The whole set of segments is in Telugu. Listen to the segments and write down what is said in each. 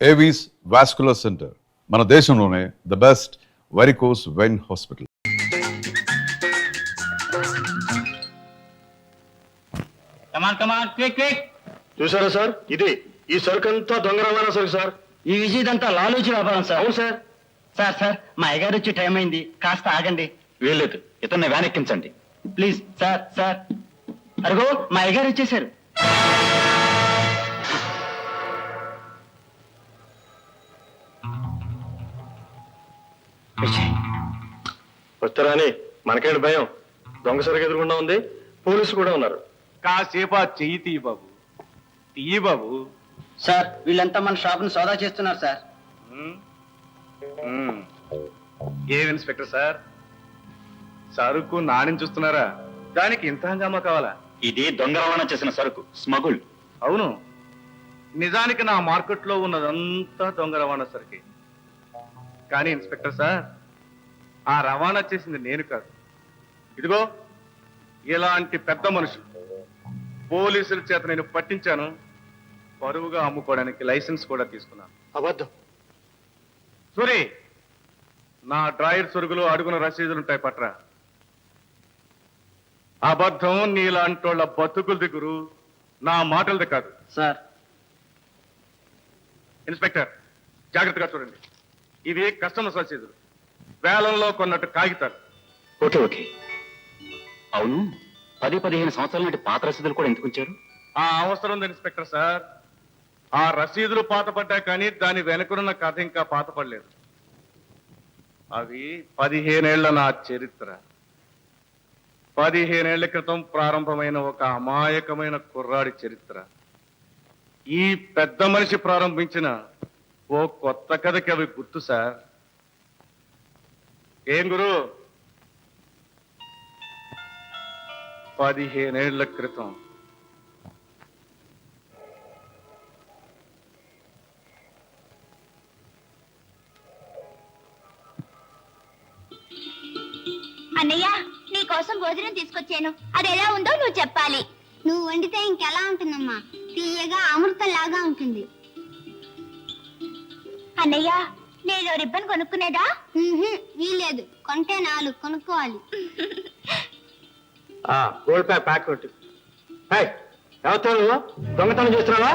ఏవీస్ వాస్కులర్ సెంటర్ మన దేశంలోనే the best varicose vein hospital. చూసారా సార్, ఈ సరుకు అంతా దొంగ రవాణా సరుకు సార్. ఈ విజయదంతా లాలూచి వ్యాపారం సార్. అవును సార్. సార్ మా అయ్యగారు వచ్చి టైం అయింది, కాస్త ఆగండి. వీల్లేదు, ఇతన్ని వ్యాన్ ఎక్కించండి ప్లీజ్. సార్ అరుగో మా అయ్యగారు వచ్చేసారు. వస్తారని మనకేంటి భయం? దొంగ సరుకు ఎదురుకుండా ఉంది, పోలీసు కూడా ఉన్నారు. కాసేపు ఆ చెయ్యి తీయి బాబు, తీయి బాబు. సార్ వీళ్ళంతా మన షాప్ ని సోదా చేస్తున్నారు సార్. ఏం ఇన్స్పెక్టర్ సార్, సరుకు నాణ్యం చూస్తున్నారా? దానికి ఇంత హంగామా కావాలా? ఇది దొంగ రవాణా చేసిన సరుకు, స్మగుల్. అవును, నిజానికి నా మార్కెట్లో ఉన్నదంతా దొంగ రవాణా సరుకే. కానీ ఇన్స్పెక్టర్ సార్, ఆ రవాణా చేసింది నేను కాదు. ఇదిగో ఇలాంటి పెద్ద మనుషులు పోలీసుల చేత నేను పట్టించాను. పరువుగా అమ్ముకోవడానికి లైసెన్స్ కూడా తీసుకున్నాను. అబద్ధం. సూరి, నా డ్రాయర్ సొరుగులో అడుగున రసీదులుంటాయి, పట్రా. అబద్ధం నీలాంటోళ్ళ బతుకుల దిగురు, నా మాటలది కాదు. సార్ ఇన్స్పెక్టర్, జాగ్రత్తగా చూడండి. ఇవి కస్టమర్స్ రసీదులు, వేలంలో కొన్నట్టు కాగితాలు. ఓకే. అవును, 10-15 సంవత్సరాల నాటి పాత రసీదులు కూడా ఎందుకు ఉంచారు? ఆ అవసరం ఉంది ఇన్స్పెక్టర్ సార్. ఆ రసీదులు పాతపడ్డా కానీ దాని వెనుకనున్న కథ ఇంకా పాతపడలేదు. అవి 15 ఏళ్ల నా చరిత్ర. 15 ఏళ్ల క్రితం ప్రారంభమైన ఒక అమాయకమైన కుర్రాడి చరిత్ర. ఈ పెద్ద మనిషి ప్రారంభించిన ఓ కొత్త కథకి అవి గుర్తు సార్. ఏం గురు, 15 ఏళ్ల క్రితం అన్నయ్య, నీ కోసం భోజనం తీసుకొచ్చాను. అది ఎలా ఉందో నువ్వు చెప్పాలి. నువ్వు వండితే ఇంకెలా ఉంటుందమ్మా? తీయగా అమృతం లాగా ఉంటుంది. అన్నయ్య, నేను రిబ్బన్ కొనుక్కునేదా? వీలేదు, కొంటే 4 కొనుక్కోవాలి. గోల్డ్ ప్యాక్ కొట్టి. ఎవరు దొంగతనం చేస్తున్నావా?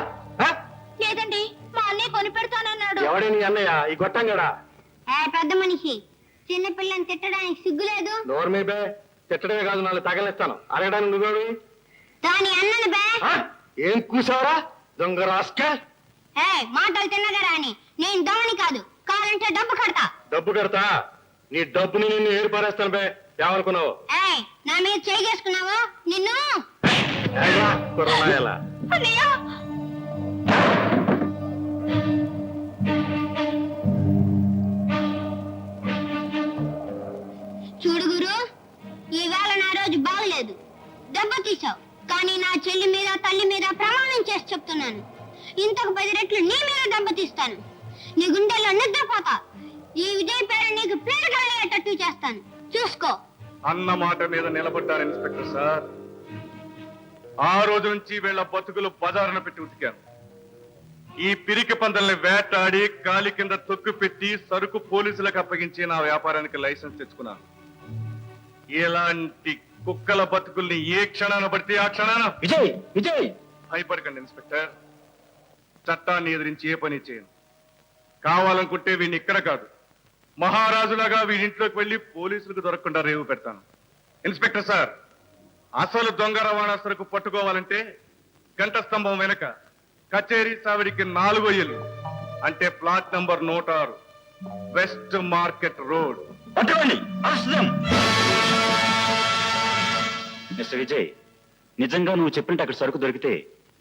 లేదండి, మా అన్నయ్య కొని పెడతానన్నాడు. ఎవడే నీ అన్నయ్య? ఈ గొట్టం గడా. పెద్ద మనిషి, చిన్న పిల్లని తిట్టడానికి సిగ్గులేదు? నోరు మీ బే, తిట్టడమే కాదు, 4 తగలేస్తాను. అడగడానికి నువ్వు దాని అన్నను బే. ఏం కూసావరా దొంగ రాస్కల్? మాటలు తిన్నగా రాని. నేను దొంగని కాదు, కావాలంటే డబ్బు కడతా. డబ్బు కడతా? నీ డబ్బుని నిన్ను ఏరు పారేస్తాను బే. ఏమనుకున్నావు? నా మీద చేయి చేసుకున్నావా నిన్ను? కుర్రనాయలా. అన్నయ్య, చూడు గురు, ఈవేళ నా రోజు బాగలేదు. దెబ్బ తీసావు, కానీ నా చెల్లి మీద తల్లి మీద ప్రమాణం చేసి చెప్తున్నాను, ఇంతకు 10 రెట్లు నీ మీద దెబ్బ తీస్తాను. నీ గుండెల్లో నిద్రపోతా. ఈ విజయ్ పేరు నీకు పేరు కలిగేటట్టు చేస్తాను, చూసుకో. అన్న మాట మీద నిలబడ్డారు ఇన్స్పెక్టర్ సార్. ఆ రోజు నుంచి వీళ్ళ బతుకులు బజారున పెట్టి ఉతికాను. ఈ పిరికి పందల్ని వేటాడి కాలి కింద తొక్కు పెట్టి సరుకు పోలీసులకు అప్పగించి నా వ్యాపారానికి లైసెన్స్ తెచ్చుకున్నాను. ఇలాంటి కుక్కల బతుకుల్ని ఏ క్షణాన పడితే ఆ క్షణాన విజయ్ భయపడకండి ఇన్స్పెక్టర్. చట్టాన్ని ఎదిరించి ఏ పని చేయను. కావాలనుకుంటే వీడిని ఇక్కడ కాదు, మహారాజులాగా వీడింట్లోకి వెళ్లి పోలీసులకు దొరకకుండా రేవు పెడతాను. ఇన్స్పెక్టర్ సార్, అసలు దొంగ రవాణా సరుకు పట్టుకోవాలంటే గంట స్తంభం వెనక కచేరీ సావిడికి 4 ఇల్లు, అంటే plot number 106, west market road. Mister Vijay, నిజంగా నువ్వు చెప్పినట్టు అక్కడ సరుకు దొరికితే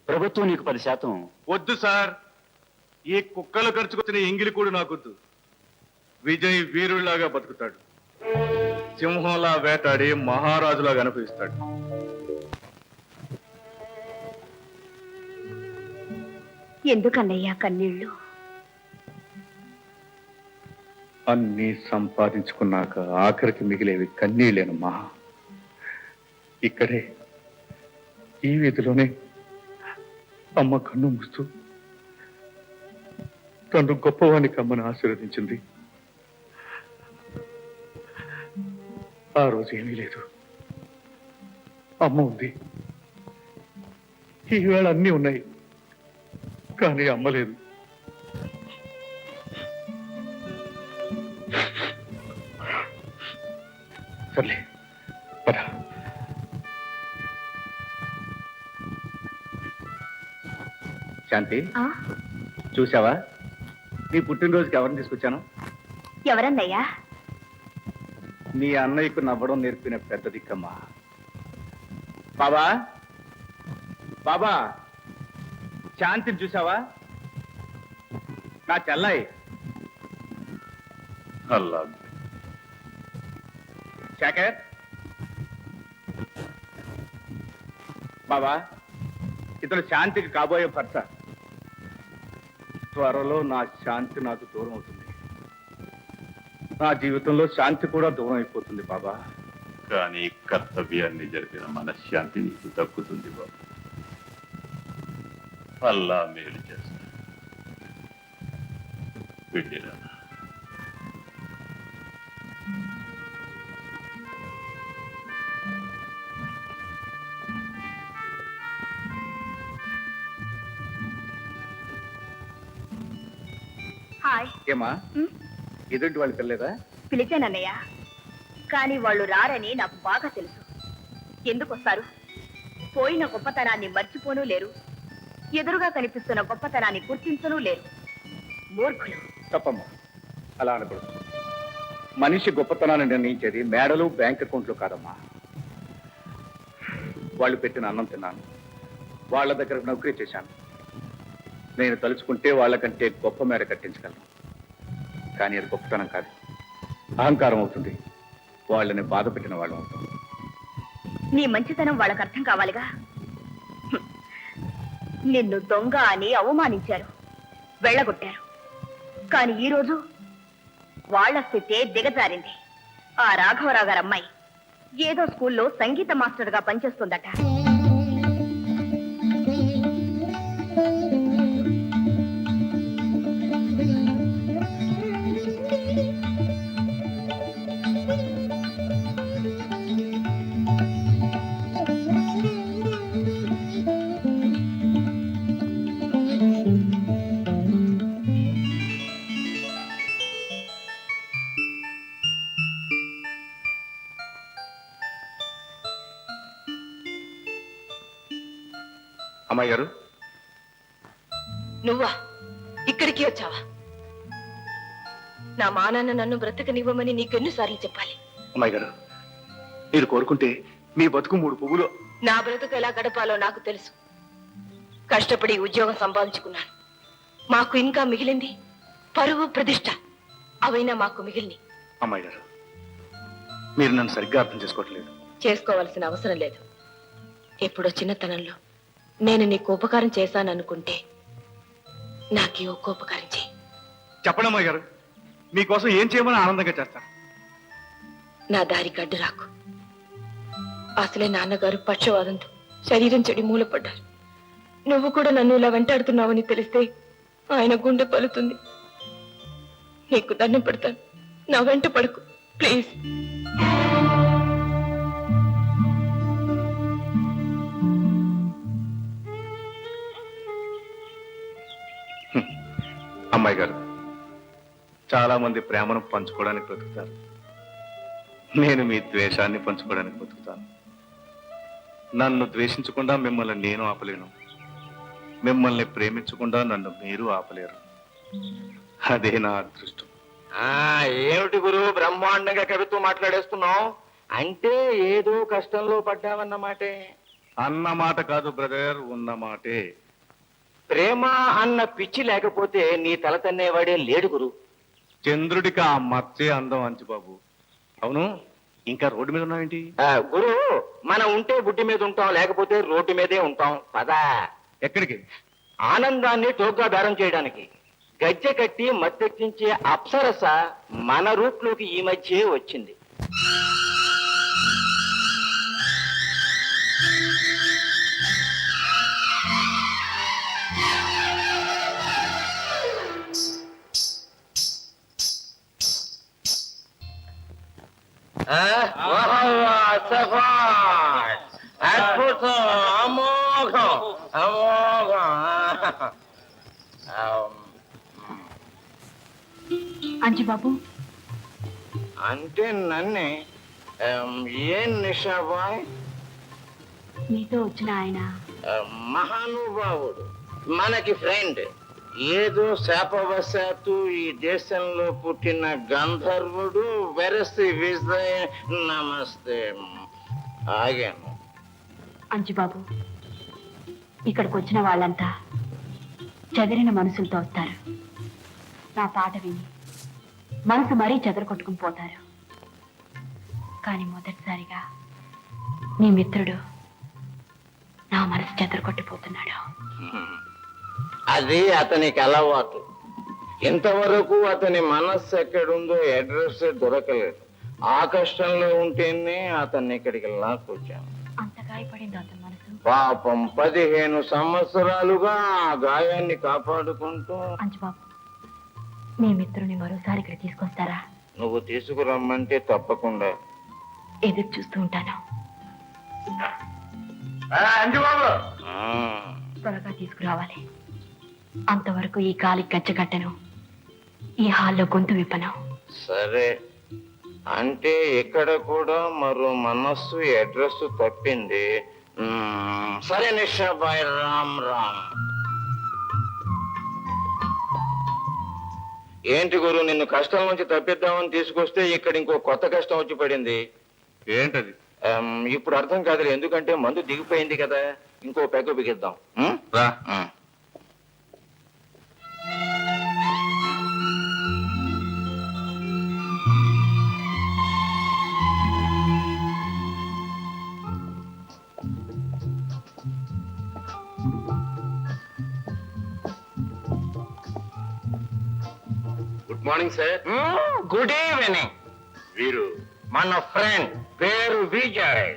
ప్రభుత్వం నీకు 10%. వద్దు సార్, ఈ కుక్కలు ఖర్చుకొచ్చిన ఎంగిలి కూడా నాకొద్దు. విజయ్ వీరుల్లాగా బతుకుతాడు, సింహంలా వేటాడి మహారాజులాగా అనుభవిస్తాడు. ఎందుకన్నయ్యా కన్నీళ్ళు? అన్ని సంపాదించుకున్నాక ఆఖరికి మిగిలేవి కన్నీళ్ళేనమ్మా. ఇక్కడే ఈ వీధిలోనే అమ్మ కన్ను మూస్తూ తను గొప్పవాని కమ్మను ఆశీర్వదించింది. ఆ రోజు ఏమీ లేదు. అమ్మ ఉంది, ఈవేళ అన్నీ ఉన్నాయి, కానీ అమ్మ లేదు. సర్లే పద. శాంతి, చూసావా నీ పుట్టినరోజుకి ఎవరిని తీసుకొచ్చాను? ఎవరన్నయ్యా? నీ అన్నయ్యకు నవ్వడం నేర్పిన పెద్ద దిక్కమ్మా. బాబా బాబా, శాంతిని చూసావా? నా చెల్లాయి. అల్లా శేఖర్, బాబా ఇతను శాంతికి కాబోయే భర్త. త్వరలో నా శాంతి నాకు దూరం అవుతుంది. నా జీవితంలో శాంతి కూడా దూరం అయిపోతుంది బాబా. కానీ కర్తవ్యాన్ని జరిపిన మనశ్శాంతి నీకు దక్కుతుంది బాబు. అల్లా మేలు చేస్తా. వెళ్ళిరా. హాయ్. ఏమా, ఎదుటి వాళ్ళు తెలియదా? పిలిచానన్నయ్య, కానీ వాళ్ళు రారని నాకు బాగా తెలుసు. ఎందుకు వస్తారు? పోయిన గొప్పతనాన్ని మర్చిపోనూ లేరు, ఎదురుగా కనిపిస్తున్న గొప్పతనాన్ని గుర్తించనూ లేరు. మూర్ఖులు. తప్పమ్మా, అలా అనకూడదు. మనిషి గొప్పతనాన్ని నిర్ణయించేది మేడలు, బ్యాంక్ అకౌంట్లు కాదమ్మా. వాళ్ళు పెట్టిన అన్నం తిన్నాను, వాళ్ళ దగ్గర నౌకరీ చేశాను. నేను తలుచుకుంటే వాళ్ళకంటే గొప్ప మేడ కట్టించగలను. కానీ అది గొప్పతనం కాదు, అహంకారం అవుతుంది. వాళ్ళని బాధ పెట్టిన వాళ్ళం అవుతాం. నీ మంచితనం వాళ్ళకి అర్థం కావాలిగా. నిన్ను దొంగ అని అవమానించారు, వెళ్ళగొట్టారు. కానీ ఈరోజు వాళ్ళ స్థితే దిగజారింది. ఆ రాఘవరావు గారు అమ్మాయి ఏదో స్కూల్లో సంగీత మాస్టర్గా పనిచేస్తుందట. అమ్మాయి గారు, నువ్వా ఇక్కడికి వచ్చావా? నా మానాన్న నన్ను బ్రతకనివ్వమని నీకెన్నిసార్లు చెప్పాలి? అమ్మాయి గారు, మీరు కోరుకుంటే మీ బతుకు 3 పువ్వులు. నా బ్రతుకు ఎలా గడపాలో నాకు తెలుసు. కష్టపడి ఉద్యోగం సంపాదించుకున్నాను. మాకు ఇంకా మిగిలింది పరువు, ప్రతిష్ట. అవైనా మాకు మిగిలిని. అమ్మాయి గారు, మీరు నన్ను సరిగ్గా అర్థం చేసుకోవట్లేదు. చేసుకోవాల్సిన అవసరం లేదు. ఎప్పుడో చిన్నతనంలో నేను నీకు ఉపకారం చేశాననుకుంటే నాకు ఒక్క ఉపకారం చేయి. చెప్పండి అమ్మాయి గారు, మీకోసం ఏం చేయమని ఆనందంగా చేస్తాను. నా దారికి అడ్డు రాకు. అసలే నాన్నగారు పక్షవాదంతో శరీరం చెడి మూలపడ్డారు. నువ్వు కూడా నన్ను ఇలా వెంటాడుతున్నావని తెలిస్తే ఆయన గుండె పలుతుంది. నీకు దండం పెడతాను, నా వెంట పడకు ప్లీజ్. అమ్మాయి గారు, చాలా మంది ప్రేమను పంచుకోవడానికి బ్రతుకుతారు. నేను మీ ద్వేషాన్ని పంచుకోవడానికి బ్రతుకుతాను. నన్ను ద్వేషించకుండా మిమ్మల్ని నేను ఆపలేను, మిమ్మల్ని ప్రేమించకుండా నన్ను మీరు ఆపలేరు. అదే నా అదృష్టం. ఏమిటి గురు బ్రహ్మాండంగా కవిత్వం మాట్లాడేస్తున్నావు? అంటే ఏదో కష్టంలో పడ్డావన్నమాటే. అన్నమాట కాదు బ్రదర్, ఉన్న మాటే. ప్రేమ అన్న పిచ్చి లేకపోతే నీ తల తన్నేవాడే లేడు గురు. చంద్రుడికి ఆ మచ్చే అందం అంచుబాబు. అవును, ఇంకా రోడ్డు మీద ఉన్నావేంటి? గురు, మనం ఉంటే బుడ్డి మీద ఉంటాం, లేకపోతే రోడ్డు మీదే ఉంటాం. పదా. ఎక్కడికి? ఆనందాన్ని తోగ్గా దారం చేయడానికి. గజ్జె కట్టి మత్తెక్కించే అప్సరస మన రూట్లోకి ఈ మధ్యే వచ్చింది. అద్భుతం, అమోఘం, అమోఘం. అంజుబాబు, అంటే నన్నే ఏం నిషాబాయ్? మీతో వచ్చిన ఆయన మహానుభావుడు, మనకి ఫ్రెండ్. ఏదో శాపవశాత్తు ఈ దేశంలో పుట్టిన గంధర్వుడు. వెరసి విజయ్, నమస్తే. ఆగాను. అంజుబాబు, ఇక్కడికి వచ్చిన వాళ్ళంతా చెదిరిన మనసులతో వస్తారు. నా పాట విని మనసు మరీ చెదరగొట్టుకుని పోతారు. కానీ మొదటిసారిగా నీ మిత్రుడు నా మనసు చెదరగొట్టిపోతున్నాడు. అది అతనికి అలవాటు. ఇంతవరకు అతని మనస్సు ఎక్కడుందో అడ్రస్ దొరకలేదు. ఆ కష్టంలో ఉంటేనే అతన్ని ఇక్కడికి లాక్కొచ్చాను. అంత గాయపడింది అతని మనసు. పాపం 15 సంవత్సరాలుగా ఆ గాయాన్ని కాపాడుకుంటూ. అంజుబాబు, మీ మిత్రుని మరోసారి ఇక్కడ తీసుకొస్తారా? నువ్వు తీసుకురమ్మంటే తప్పకుండా. ఎదురు చూస్తూ ఉంటాను. త్వరగా తీసుకురావాలి. అంతవరకు ఈ గాలి గచ్చగట్టను, ఈ హాల్లో గొంతు విప్పను. సరే, అంటే ఇక్కడ కూడా మరో మనస్సు అడ్రస్ తప్పింది. సరే నిషాబాయ్, రామ్ రామ్. ఏంటి గురు, నిన్ను కష్టం నుంచి తప్పిద్దామని తీసుకొస్తే ఇక్కడ ఇంకో కొత్త కష్టం వచ్చి పడింది. ఏంటది? ఇప్పుడు అర్థం కాదులే, ఎందుకంటే మందు దిగిపోయింది కదా. ఇంకో పెగ్గ బిగిద్దాం. రా. Good morning sir. Good evening. వీరు మన ఫ్రెండ్, పేరు విజయ్.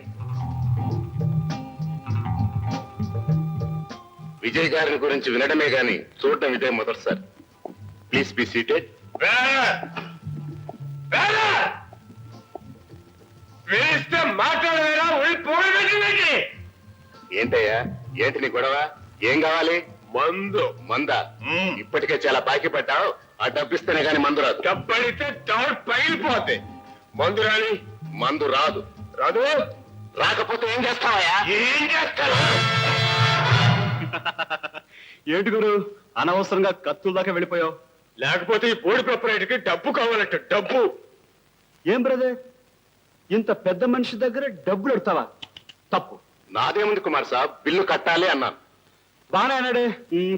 విజయ్ గారి గురించి వినడమే గాని చూడటం ఇదే మొదటిసారి. Please be seated. ఏంటయ్యా, ఏంటి నీ గొడవ? ఏం కావాలి? మందా? ఇప్పటికే చాలా బాకీ పడ్డావు. ఆ డబ్బిస్తేనే గాని మందు రాదు. డబ్బడితే డౌట్ పగిలిపోతే మందు రాని. మందు రాదు. రాకపోతే ఏం చేస్తావయ్యా? ఏం చేస్తావు? ఏంటి గురు, అనవసరంగా కత్తుల దాకా వెళ్ళిపోయావు? లేకపోతే ఈ బోర్డు ప్రొపరేటర్కి డబ్బు కావాలంట. డబ్బు. ఏం బ్రదర్, ఇంత పెద్ద మనిషి దగ్గర డబ్బులు ఎడతావా? తప్పు. నాదేముంది కుమార్ సాబ్, బిల్లు కట్టాలి అన్నాను. బాగా అన్నాడే.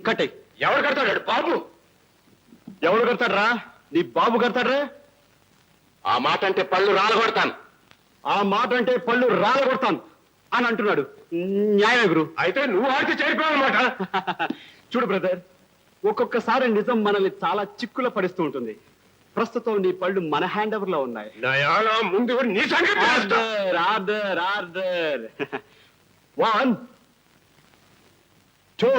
కట్టే. ఎవరు కడతాడు? బాబు. ఎవడు కడతాడ్రా? నీ బాబు కడతాడ్రా? ఆ మాట అంటే పళ్ళు రాలగొడతాను. ఆ మాట అంటే పళ్ళు రాలగొడతాను అని అంటున్నాడు. న్యాయమే గురు. అయితే నువ్వు ఆడికి చేరిపోయావన్నమాట. చూడు బ్రదర్, ఒక్కొక్కసారి నిజం మనల్ని చాలా చిక్కుల పడిస్తూ ఉంటుంది. ప్రస్తుతం నీ పళ్ళు మన హ్యాండ్ ఓవర్ లో ఉన్నాయి. నయానా ముందు నీ సంగతి తెలుస్తా. Order order. 1 2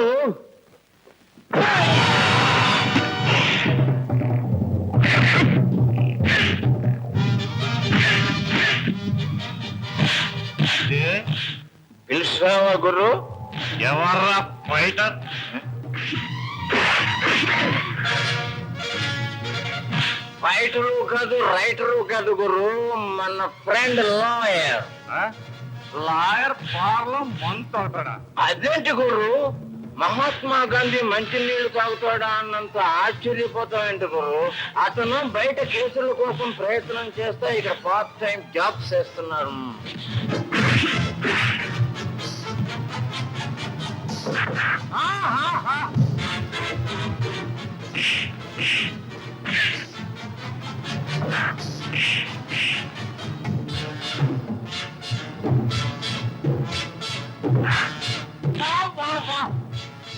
పిలిచావా గురు? ఎవర్రా ఫైటర్? ఫైటరు కాదు, రైటరు కాదు గురు, మన ఫ్రెండ్ లాయర్. లాయర్ పార్లో మంత్ అవుతాడా? అదేంటి గురు, మహాత్మా గాంధీ మంచినీళ్లు తాగుతాడా అన్నంత ఆశ్చర్యపోతావేంటి గురు? అతను బయట కేసుల కోసం ప్రయత్నం చేస్తా ఇక్కడ పార్ట్ టైం జాబ్ చేస్తున్నారు.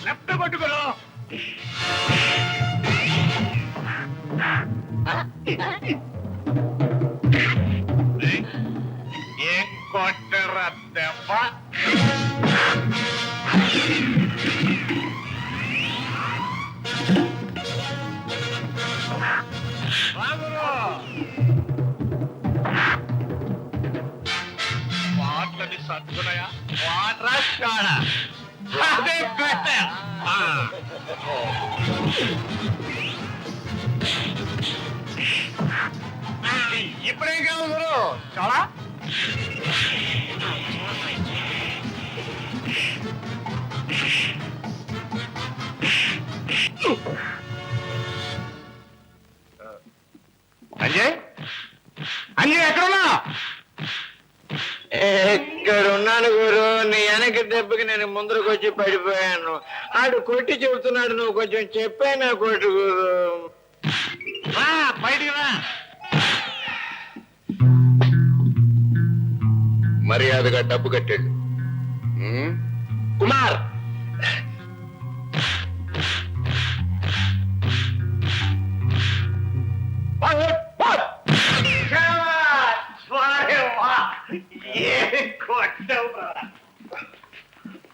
లెఫ్ట్ పట్టుకోరు. ఏ కొట్టరా దెబ్బ? సత్తునయ్య వాట్రా అదే పెట్ట ఇప్పుడేం కావాలి గురు చాలా అంజయ్ అంజయ్ ఎక్కడున్నా ఇక్కడ ఉన్నాను గురు నీ వెనక దెబ్బకి నేను ముందరకు వచ్చి పడిపోయాను ఆడు కొట్టి చెబుతున్నాడు నువ్వు కొంచెం చెప్పానా కొట్టు గురు బయటికి రా మర్యాదగా డబ్బు కట్టాడు కుమార్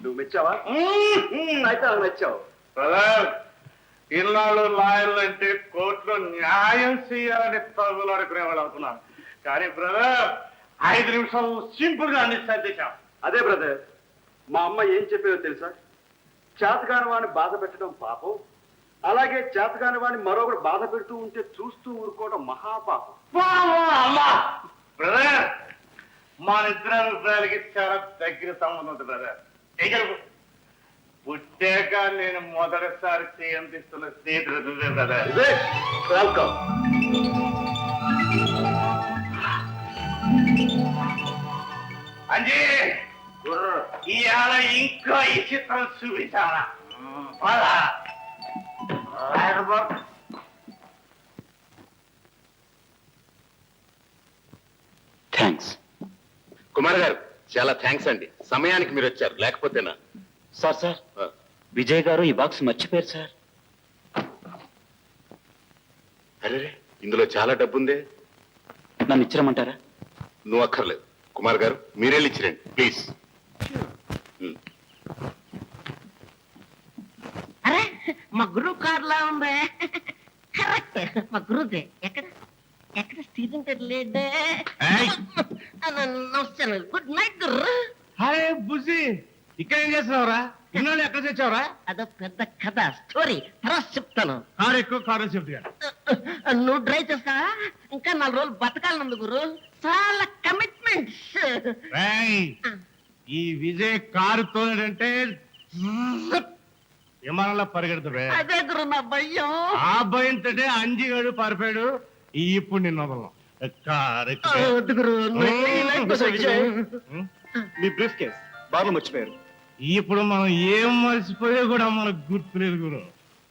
నువ్వు మెచ్చావా అయితే మెచ్చావు బ్రదర్ ఇన్నాళ్ళు లాయర్లు అంటే కోర్టులో న్యాయం చేయాలని తగులు అనుకునేవాళ్ళు అనుకున్నాను కానీ బ్రదర్ 5 నిమిషాలు సింపుల్ గా అన్ని సర్దేశాం అదే బ్రదర్ మా అమ్మ ఏం చెప్పేదో తెలుసా చేతకాని వాడిని బాధ పెట్టడం పాపం అలాగే చేతకాని వాడిని మరొకరు బాధ పెడుతూ ఉంటే చూస్తూ ఊరుకోవడం మహాపాపం బ్రదర్ మా నిద్ర అభిప్రాయాలకి చాలా దగ్గర సంబంధం ఉంది బ్రదర్ ఇక్కడ పుట్టాక నేను మొదటిసారి చేయంతిస్తున్న స్నేహితుడు బ్రదర్ వెల్కమ్ అంజీ ఇవాళ ఇంకా ఈ చిత్రం చూపించాలా థ్యాంక్స్ కుమార్ గారు చాలా థ్యాంక్స్ అండి సమయానికి మీరు వచ్చారు లేకపోతేనా సార్ సార్ విజయ్ గారు ఈ బాక్స్ మర్చిపోయారు సార్ అరే ఇందులో చాలా డబ్బుందే నన్ను ఇచ్చిరమంటారా నువ్వు అక్కర్లేదు కుమార్ గారు మీరెళ్ళి ఇచ్చిరండి ప్లీజ్ అరే మా గురువు కార్లా ఉంది కరెక్ట్ మా గురువుదే ఎక్కడ ఎక్కడ స్టీరింగ్ లేదే నమస్కారం గుడ్ నైట్ గురు అరే బుజ్జి ఇక్కడ ఏం చేస్తున్నావురా ఇన్నాళ్ళు ఎక్కడ తెచ్చావురా అదో పెద్ద కథ స్టోరీ తర్వాత చెప్తాను కారు ఎక్కువ కారు చెప్తా నువ్వు డ్రైవ్ చేస్తావా ఇంకా 4 రోజులు బతకాలనుంది గురు చాలా కమిట్మెంట్స్ ఈ విజయ్ కారు తోలంటే విమానంలో పరిగెడుతుడే అదే గురు నా భయం ఆ భయంతో అంజిగాడు పరిపాడు ఇప్పుడు నిన్న వదలం కారు వద్దు గురు మీ బ్రీఫ్ కేస్ బాగా మర్చిపోయారు ఇప్పుడు మనం ఏం మర్చిపోయా కూడా మనకు గుర్తులేదు గురు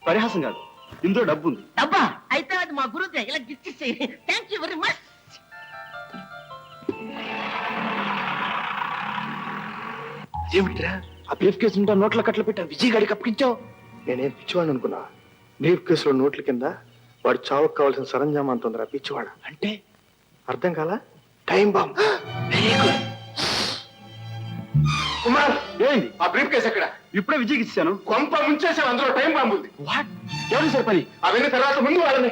పరిహాసం కాదు ఇందులో డబ్బు ఉంది అబ్బా అయితే అది మా గురువుదే ఇలా గిచ్చేసి థ్యాంక్ యూ వెరీ మచ్ ఏమిట్రా ఆ బ్రీఫ్ కేసు ఉంటా నోట్ల కట్లు పెట్టా విజయ్ గారికి అప్పగించావు నేనేం పిచ్చివాడు అనుకున్నా బ్రీఫ్ కేసులో నోట్ల కింద వాడు చావుకు కావాల్సిన సరంజామా అంటుందిరా పిచ్చివాడ అంటే అర్థం కాలా టైం బాంబ్ కుమార్ ఏంటి ఆ బ్రీఫ్ కేసు ఎక్కడ ఇప్పుడే విజయ్కి ఇచ్చాను కొంప ముంచేసావు అందులో టైం బాంబు ఉంది వాట్ ఎవరు సార్ పని అవన్నీ తర్వాత ముందు వాళ్ళని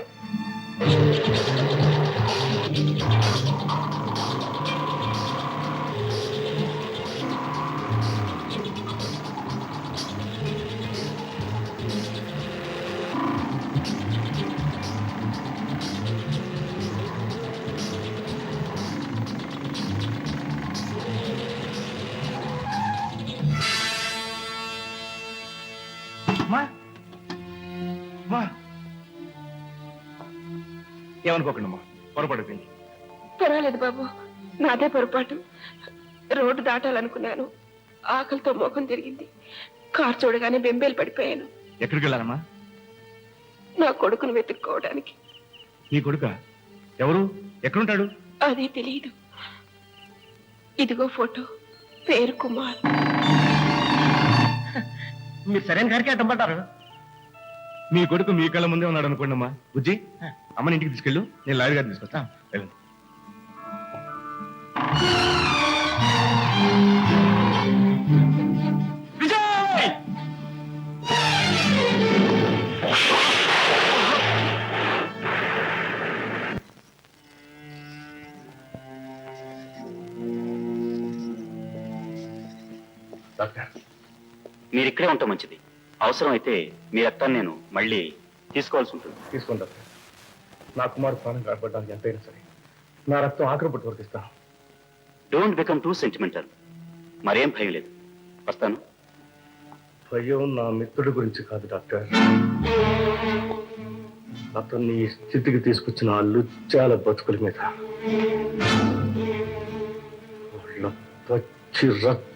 ఏమనుకోకండి పొరపడిపోయింది పర్వాలేదు బాబు నాదే పొరపాటు రోడ్డు దాటాలనుకున్నాను ఆకలితో మోకం తిరిగింది కారు చూడగానే బెంబేలు పడిపోయాను ఎక్కడికి వెళ్ళాలమ్మా నా కొడుకును వెతుక్కోవడానికి నీ కొడుక ఎవరు ఎక్కడుంటాడు అదే తెలియదు ఇదిగో ఫోటో పేరు కుమార్ మీరు సరైన గారికి అడ్డం పడ్డారు మీ కొడుకు మీ కళ్ళ ముందే ఉన్నాడు అనుకోండి అమ్మా బుజ్జి అమ్మని ఇంటికి తీసుకెళ్ళు నేను లాయర్ గారిని తీసుకొస్తా వెళ్ళండి డాక్టర్ మీరు ఇక్కడే ఉంటాం మంచిది. అవసరం అయితే మీ రక్తాన్ని నేను మళ్ళీ తీసుకోవాల్సి ఉంటుంది. తీసుకోండి డాక్టర్. నా కుమారు ప్రాణం కాపాడడానికి ఎంతైనా సరే నా రక్తం ఆఖరి పట్టు వరకు ఇస్తాను. Don't become two sentimental. మరేం భయం లేదు. వస్తాను. భయం నా మిత్రుడి గురించి కాదు డాక్టర్, అతన్ని ఈ స్థితికి తీసుకొచ్చిన ఆ లుచ్చాల బతుకుల మీద. వాళ్ళ పచ్చి రక్తంతో